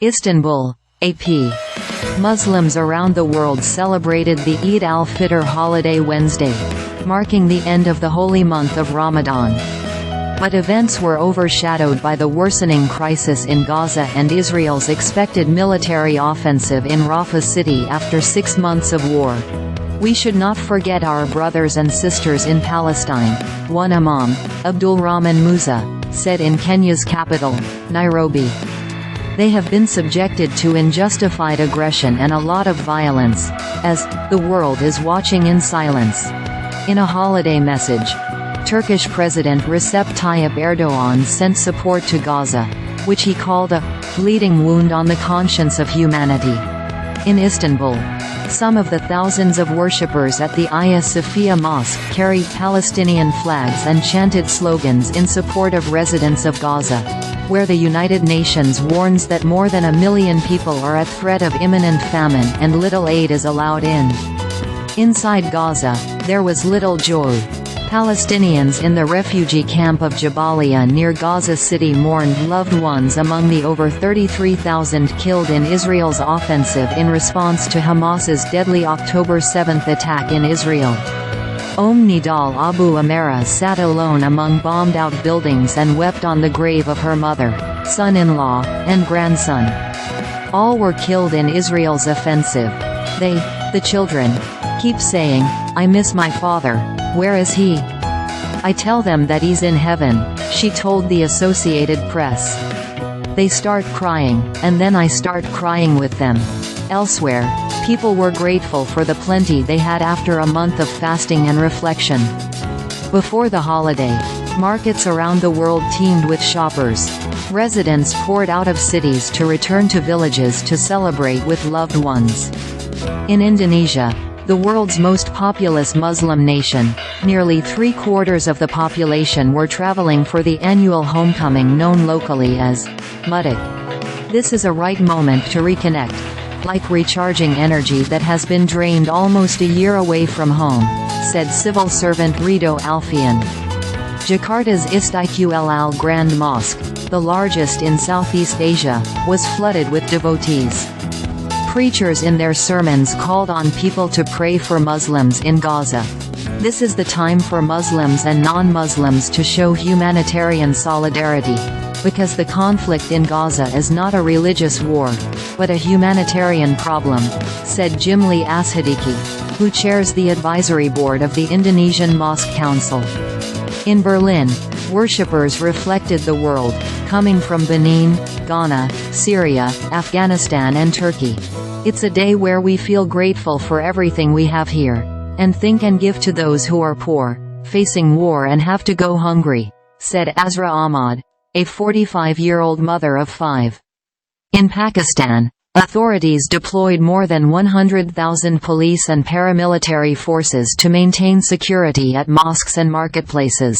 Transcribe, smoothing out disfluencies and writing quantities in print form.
Istanbul, AP. Muslims around the world celebrated the Eid al-Fitr holiday Wednesday, marking the end of the holy month of Ramadan. But events were overshadowed by the worsening crisis in Gaza and Israel's expected military offensive in Rafah city after 6 months of war. We should not forget our brothers and sisters in Palestine, one imam, Abdulrahman Musa, said in Kenya's capital, Nairobi. They have been subjected to unjustified aggression and a lot of violence, as the world is watching in silence. In a holiday message, Turkish President Recep Tayyip Erdogan sent support to Gaza, which he called a bleeding wound on the conscience of humanity. In Istanbul, some of the thousands of worshippers at the Aya Sofya Mosque carried Palestinian flags and chanted slogans in support of residents of Gaza, where the United Nations warns that more than 1 million people are at threat of imminent famine and little aid is allowed in. Inside Gaza, there was little joy. Palestinians in the refugee camp of Jabaliya near Gaza City mourned loved ones among the over 33,000 killed in Israel's offensive in response to Hamas's deadly October 7 attack in Israel. Nidal Abu Omeira sat alone among bombed-out buildings and wept on the grave of her mother, son-in-law, and grandson. All were killed in Israel's offensive. They, the children, keep saying, "I miss my father, where is he? I tell them that he's in heaven," she told the Associated Press. They start crying, and then I start crying with them. Elsewhere, people were grateful for the plenty they had after a month of fasting and reflection. Before the holiday, markets around the world teemed with shoppers. Residents poured out of cities to return to villages to celebrate with loved ones. In Indonesia, the world's most populous Muslim nation, nearly 3/4 of the population were traveling for the annual homecoming known locally as Mudik. This is a right moment to reconnect, like recharging energy that has been drained almost a year away from home, said civil servant Ridho Alfian. Jakarta's Istiqlal Grand Mosque, the largest in Southeast Asia, was flooded with devotees. Preachers in their sermons called on people to pray for Muslims in Gaza. This is the time for Muslims and non-Muslims to show humanitarian solidarity, because the conflict in Gaza is not a religious war, but a humanitarian problem, said Jimly Asshiddiqie, who chairs the advisory board of the Indonesian Mosque Council. In Berlin, worshippers reflected the world, coming from Benin, Ghana, Syria, Afghanistan and Turkey. It's a day where we feel grateful for everything we have here, and think and give to those who are poor, facing war and have to go hungry, said Azhra Ahmad, a 45-year-old mother of 5. In Pakistan, authorities deployed more than 100,000 police and paramilitary forces to maintain security at mosques and marketplaces.